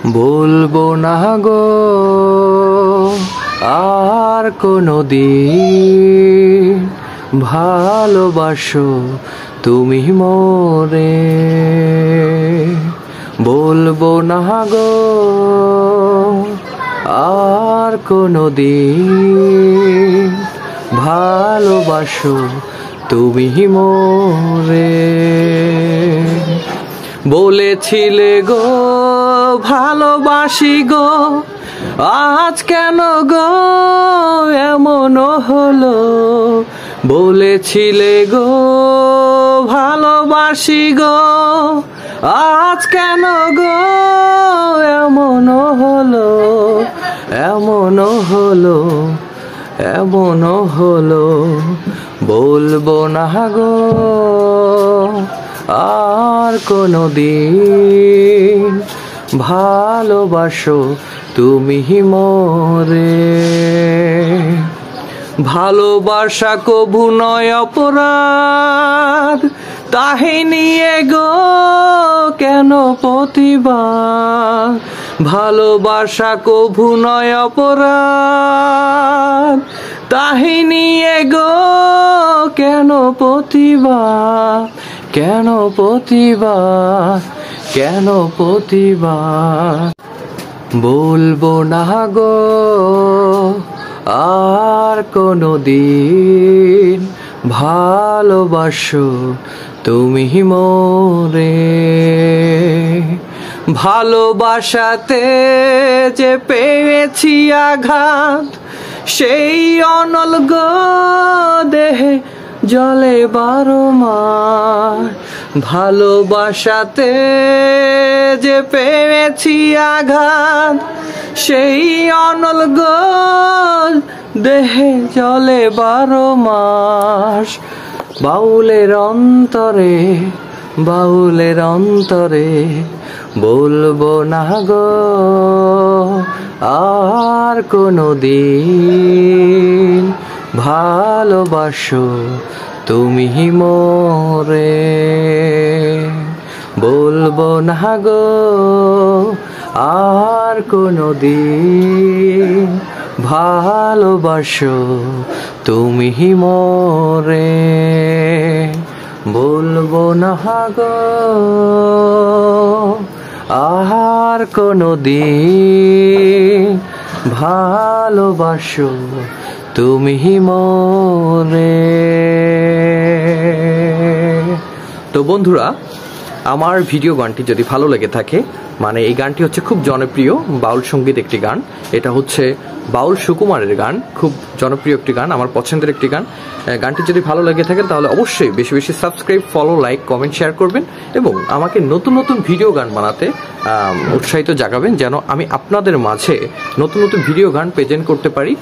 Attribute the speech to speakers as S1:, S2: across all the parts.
S1: বলবো না গো আর কোনোদিন ভালোবাসো তুমি মোরে। বলবো না গো আর কোনোদিন ভালোবাসো তুমি মোরে। বলেছিলে গো ভালোবাসি গো, আজ কেন গো এমন হলো। বলেছিলে গো ভালোবাসি গো, আজ কেন গো এমন হলো, এমন হলো, এমন হলো। বলবো না গো আর কোনোদিন ভালোবাসো তুমি মোরে। ভালোবাসা কভু নয় অপরাধ, তাহে নিয়ে গো কেন প্রতিবাদ। ভালোবাসা কভু নয় অপরাধ, তাহে নিয়ে গো কেন প্রতিবাদ, কেন প্রতিবাদ, কেন প্রতিবাদ। বলবো না গো আর কোনোদিন ভালোবাসো তুমি মোরে। ভালোবাসাতে যে পেয়েছি আঘাত, সেই অনল গো দেহে জলে 12 মাস। ভালোবাসাতে যে পেয়েছি আঘাত, সেই অনল গো দেহে জলে 12 মাস। বাউলের অন্তরে, বাউলের অন্তরে বলবো না গো আর কোনোদিন ভালোবাসো তুমি মোরে। বলবো না গো আর কোনোদিন ভালোবাসো তুমি মোরে। বলবো না গো আর কোনোদিন ভালোবাসো তুমি মোরে। তো বন্ধুরা, আমার ভিডিও গানটি যদি ভালো লেগে থাকে, মানে এই গানটি হচ্ছে খুব জনপ্রিয় বাউল সঙ্গীত একটি গান। এটা হচ্ছে বাউল সুকুমারের গান, খুব জনপ্রিয় একটি গান, আমার পছন্দের একটি গান। গানটি যদি ভালো লেগে থাকে তাহলে অবশ্যই বেশি বেশি subscribe, follow, like, comment, share করবেন এবং আমাকে নতুন নতুন ভিডিও গান বানাতে উৎসাহিত জাগাবেন, যেন আমি আপনাদের মাঝে নতুন নতুন ভিডিও গান প্রেজেন্ট করতে পারি।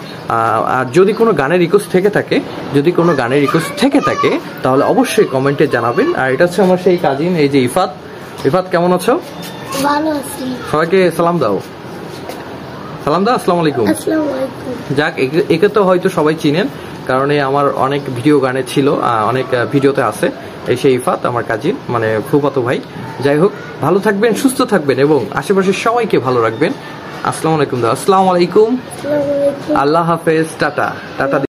S1: আর যদি কোনো গানের রিকোয়েস্ট থেকে থাকে, যদি কোনো গানের রিকোয়েস্ট থেকে থাকে তাহলে অবশ্যই কমেন্টে জানাবেন। আর এটা হচ্ছে আমার সেই কাজিন, এই যে ইফাত। ইফাত, কেমন আছো?
S2: ভালো আছি।
S1: সবাইকে সালাম দাও, সালাম দাও। আসসালামু আলাইকুম।
S2: আসসালামু আলাইকুম।
S1: যাক, একে তো হয়তো সবাই চিনেন, কারণ আমার অনেক ভিডিও গানে ছিল, অনেক ভিডিওতে আছে। এই সেই ইফাত, আমার কাজিন, মানে ফুফাতো ভাই। যাই হোক, ভালো থাকবেন, সুস্থ থাকবেন এবং আশেপাশের সবাইকে ভালো রাখবেন। আসসালামু আলাইকুম দাও। আসসালামু আলাইকুম, আল্লাহ হাফেজ, টাটা টাটা।